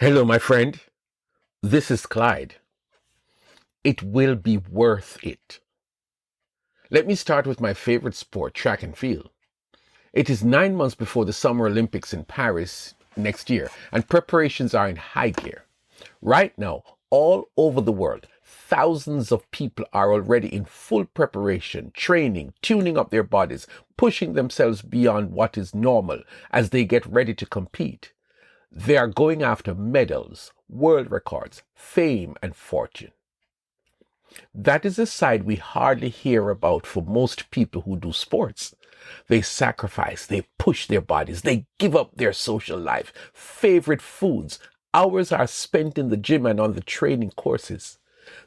Hello, my friend. This is Clyde. It will be worth it. Let me start with my favorite sport, track and field. It is 9 months before the Summer Olympics in Paris next year, and preparations are in high gear. Right now, all over the world, thousands of people are already in full preparation, training, tuning up their bodies, pushing themselves beyond what is normal as they get ready to compete. They are going after medals, world records, fame, and fortune. That is a side we hardly hear about for most people who do sports. They sacrifice, they push their bodies, they give up their social life, favorite foods. Hours are spent in the gym and on the training courses.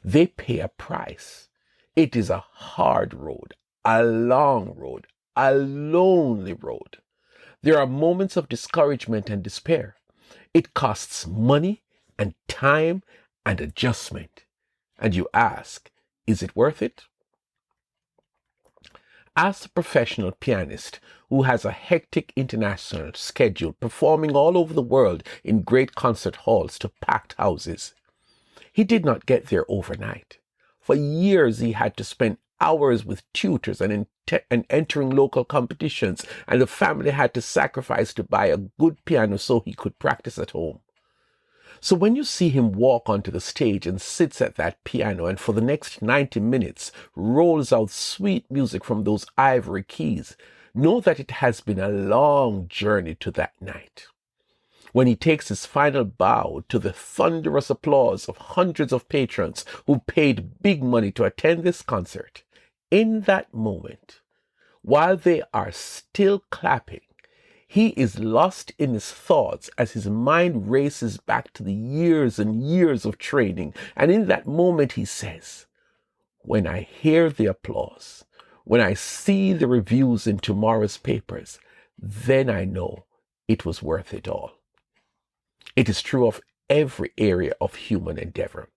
They pay a price. It is a hard road, a long road, a lonely road. There are moments of discouragement and despair. It costs money and time and adjustment. And you ask, is it worth it? As a professional pianist who has a hectic international schedule, performing all over the world in great concert halls to packed houses, he did not get there overnight. For years, he had to spend hours with tutors and entering local competitions, and the family had to sacrifice to buy a good piano so he could practice at home. So when you see him walk onto the stage and sits at that piano and for the next 90 minutes rolls out sweet music from those ivory keys, know that it has been a long journey to that night. When he takes his final bow to the thunderous applause of hundreds of patrons who paid big money to attend this concert, in that moment, while they are still clapping, he is lost in his thoughts as his mind races back to the years and years of training. And in that moment, he says, when I hear the applause, when I see the reviews in tomorrow's papers, then I know it was worth it all. It is true of every area of human endeavor.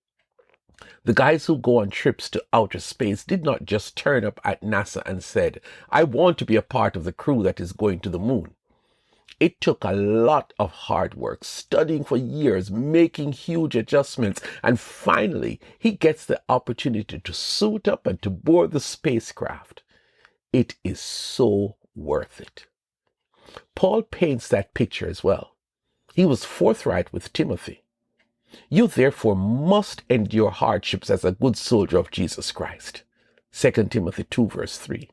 The guys who go on trips to outer space did not just turn up at NASA and said, I want to be a part of the crew that is going to the moon. It took a lot of hard work, studying for years, making huge adjustments, and finally he gets the opportunity to suit up and to board the spacecraft. It is so worth it. Paul paints that picture as well. He was forthright with Timothy. You therefore must endure hardships as a good soldier of Jesus Christ. 2 Timothy 2 verse 3.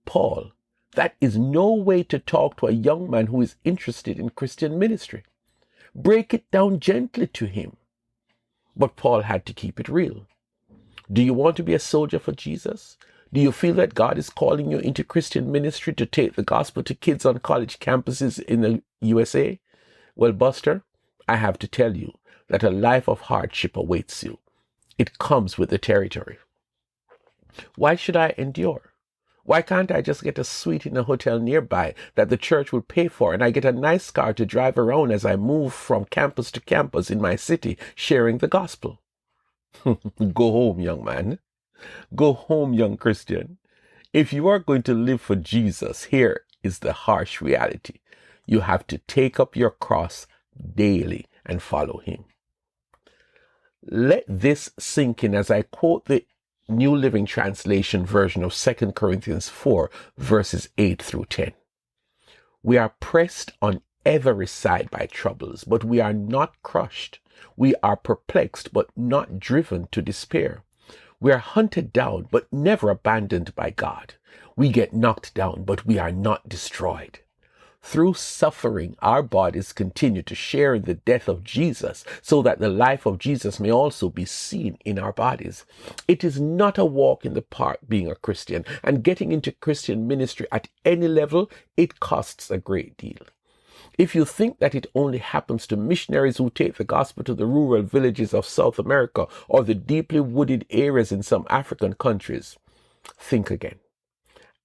Paul, that is no way to talk to a young man who is interested in Christian ministry. Break it down gently to him. But Paul had to keep it real. Do you want to be a soldier for Jesus? Do you feel that God is calling you into Christian ministry to take the gospel to kids on college campuses in the USA? Well, Buster, I have to tell you that a life of hardship awaits you. It comes with the territory. Why should I endure? Why can't I just get a suite in a hotel nearby that the church will pay for, and I get a nice car to drive around as I move from campus to campus in my city, sharing the gospel? Go home, young man. Go home, young Christian. If you are going to live for Jesus, here is the harsh reality. You have to take up your cross daily and follow him. Let this sink in as I quote the New Living Translation version of 2 Corinthians 4, verses 8 through 10. We are pressed on every side by troubles, but we are not crushed. We are perplexed, but not driven to despair. We are hunted down, but never abandoned by God. We get knocked down, but we are not destroyed. Through suffering, our bodies continue to share in the death of Jesus so that the life of Jesus may also be seen in our bodies. It is not a walk in the park being a Christian, and getting into Christian ministry at any level, it costs a great deal. If you think that it only happens to missionaries who take the gospel to the rural villages of South America or the deeply wooded areas in some African countries, think again.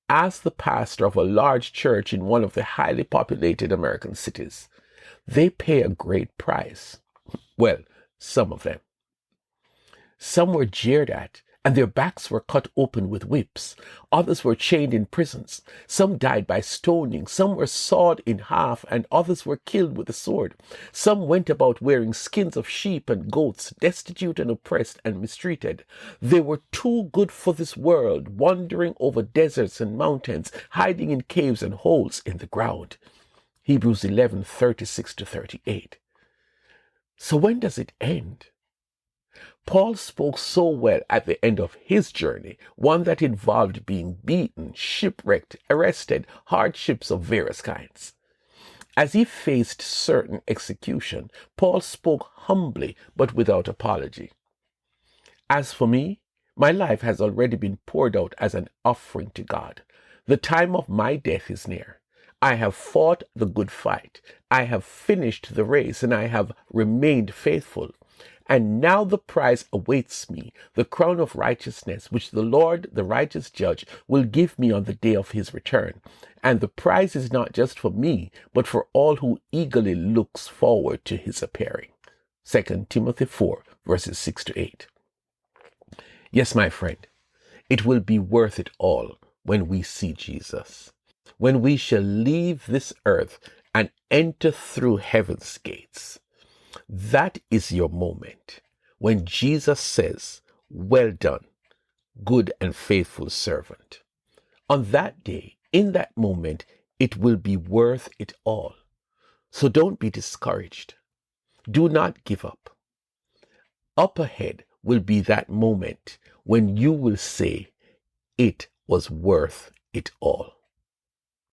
Ask the pastor of a large church in one of the highly populated American cities. They pay a great price. Well, some of them. Some were jeered at and their backs were cut open with whips. Others were chained in prisons. Some died by stoning. Some were sawed in half, and others were killed with the sword. Some went about wearing skins of sheep and goats, destitute and oppressed and mistreated. They were too good for this world, wandering over deserts and mountains, hiding in caves and holes in the ground. Hebrews 11:36-38. So when does it end? Paul spoke so well at the end of his journey, one that involved being beaten, shipwrecked, arrested, hardships of various kinds. As he faced certain execution, Paul spoke humbly but without apology. As for me, my life has already been poured out as an offering to God. The time of my death is near. I have fought the good fight. I have finished the race, and I have remained faithful. And now the prize awaits me, the crown of righteousness, which the Lord, the righteous judge, will give me on the day of his return. And the prize is not just for me, but for all who eagerly looks forward to his appearing. 2 Timothy 4:6-8. Yes, my friend, it will be worth it all when we see Jesus. When we shall leave this earth and enter through heaven's gates. That is your moment when Jesus says, "Well done, good and faithful servant." On that day, in that moment, it will be worth it all. So don't be discouraged. Do not give up. Up ahead will be that moment when you will say, "It was worth it all."